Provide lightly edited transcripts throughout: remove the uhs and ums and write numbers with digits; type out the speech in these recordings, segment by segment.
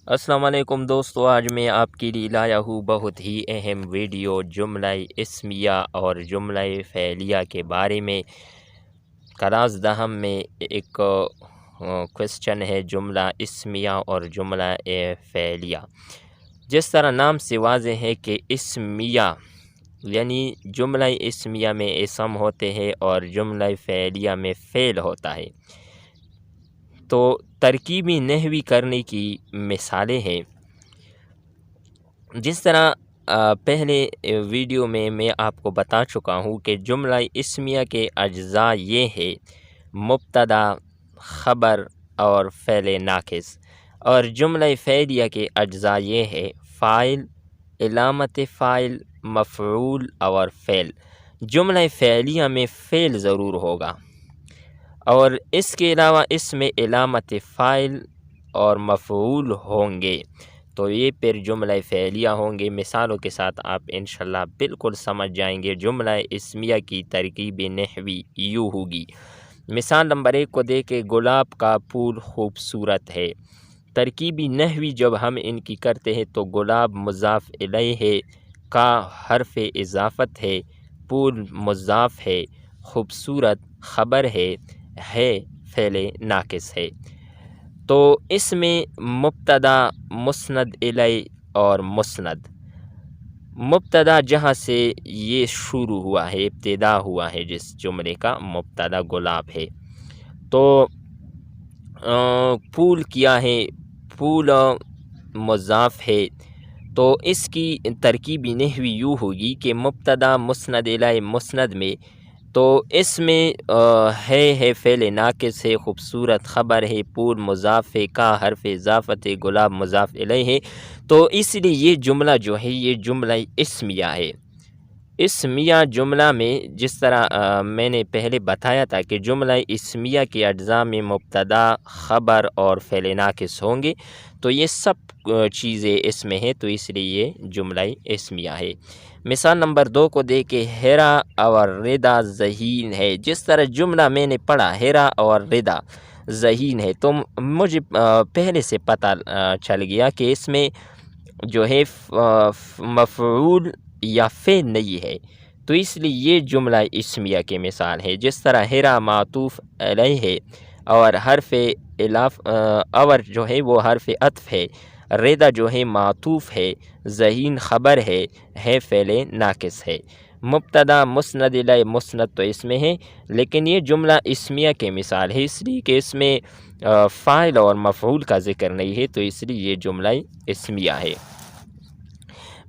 السلام علیکم دوستو، آج میں آپ کے لیے لایا ہوں بہت ہی اہم ویڈیو جملہ اسمیہ اور جملہ فعلیہ کے بارے میں۔ کلاس دہم میں ایک کوسچن ہے جملہ اسمیہ اور جملہ فعلیہ۔ جس طرح نام سے واضح ہے کہ اسمیہ یعنی جملہ اسمیہ میں اسم ہوتے ہیں اور جملہ فعلیہ میں فعل ہوتا ہے، تو ترکیبی نحوی کرنے کی مثالیں ہیں۔ جس طرح پہلے ویڈیو میں آپ کو بتا چکا ہوں کہ جملہ اسمیہ کے اجزاء یہ ہے: مبتدا، خبر اور فعل ناقص، اور جملہ فعلیہ کے اجزاء یہ ہے: فاعل، علامت فاعل، مفعول اور فعل۔ جملہ فعلیہ میں فعل ضرور ہوگا، اور اس کے علاوہ اس میں علامت فاعل اور مفعول ہوں گے، تو یہ پھر جملہ فعلیہ ہوں گے۔ مثالوں کے ساتھ آپ انشاءاللہ بالکل سمجھ جائیں گے۔ جملہ اسمیہ کی ترکیب نحوی یوں ہوگی۔ مثال نمبر 1 کو دیکھیں: گلاب کا پھول خوبصورت ہے۔ ترکیبی نحوی جب ہم ان کی کرتے ہیں تو گلاب مضاف الیہ ہے، کا حرف اضافت ہے، پھول مضاف ہے، خوبصورت خبر ہے فعل ناقص ہے۔ تو اس میں مبتدا، مسند الیہ اور مسند۔ مبتدا جہاں سے یہ شروع ہوا ہے، ابتدا ہوا ہے جس جملے کا، مبتدا گلاب ہے۔ تو پھول کیا ہے؟ پھول مضاف ہے، تو اس کی ترکیبی نحوی یوں ہوگی کہ مبتدا مسند الیہ مسند میں، تو اس میں ہے فعل ناقص ہے، خوبصورت خبر ہے، پھول مضاف ہے، کا حرف اضافت ہے، گلاب مضاف الیہ ہے، تو اس لیے یہ جملہ جو ہے یہ جملہ اسمیہ ہے۔ اسمیہ جملہ میں جس طرح میں نے پہلے بتایا تھا کہ جملہ اسمیہ کے اجزاء میں مبتدا، خبر اور فعل ناقص ہوں گے، تو یہ سب چیزیں اس میں ہیں، تو اس لیے یہ جملہ اسمیہ ہے۔ مثال نمبر 2 کو دیکھیں: ہیرا اور ردا ذہین ہے۔ جس طرح جملہ میں نے پڑھا ہیرا اور ردا ذہین ہے، تو مجھے پہلے سے پتہ چل گیا کہ اس میں جو ہے مفعول یا فعل نہیں ہے، تو اس لیے یہ جملہ اسمیہ کی مثال ہے۔ جس طرح ہیرا معطوف علیہ ہے اور حرف اور جو ہے وہ حرف عطف ہے، ردا جو ہے معطوف ہے، ذہین خبر ہے فعل ناقص ہے۔ مبتدا مسند الیہ مسند تو اس میں ہے، لیکن یہ جملہ اسمیہ کی مثال ہے، اس لیے کہ اس میں فاعل اور مفعول کا ذکر نہیں ہے، تو اس لیے یہ جملہ اسمیہ ہے۔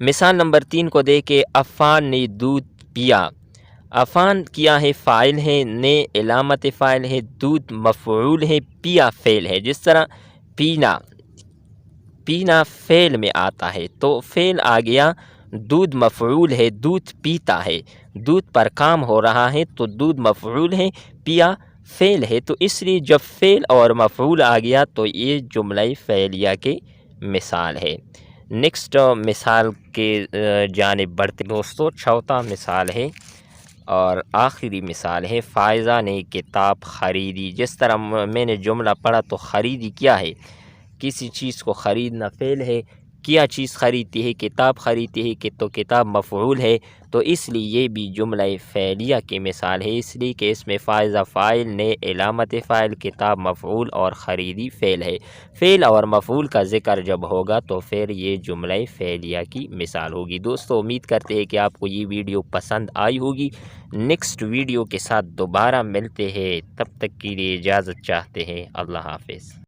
مثال نمبر 3 کو دیکھیں: عفان نے دودھ پیا۔ عفان کیا ہے؟ فاعل ہے، نے علامت فاعل ہے، دودھ مفعول ہے، پیا فعل ہے۔ جس طرح پینا فعل میں آتا ہے، تو فعل آ گیا، دودھ مفعول ہے، دودھ پیتا ہے، دودھ پر کام ہو رہا ہے، تو دودھ مفعول ہے، پیا فعل ہے، تو اس لیے جب فعل اور مفعول آ گیا تو یہ جملہ فعلیہ کی مثال ہے۔ نیکسٹ مثال کے جانب بڑھتے دوستو، چوتھا مثال ہے اور آخری مثال ہے: فائزہ نے کتاب خریدی۔ جس طرح میں نے جملہ پڑھا تو خریدی کیا ہے؟ کسی چیز کو خریدنا فعل ہے، کیا چیز خریدتی ہے؟ کتاب خریدتی ہے، کہ تو کتاب مفعول ہے، تو اس لیے یہ بھی جملہ فعلیہ کی مثال ہے، اس لیے کہ اس میں فائزہ فاعل، نے علامت فاعل، کتاب مفعول اور خریدی فعل ہے۔ فعل اور مفعول کا ذکر جب ہوگا تو پھر یہ جملہ فعلیہ کی مثال ہوگی۔ دوستو امید کرتے ہیں کہ آپ کو یہ ویڈیو پسند آئی ہوگی۔ نیکسٹ ویڈیو کے ساتھ دوبارہ ملتے ہیں، تب تک کے لیے اجازت چاہتے ہیں۔ اللہ حافظ۔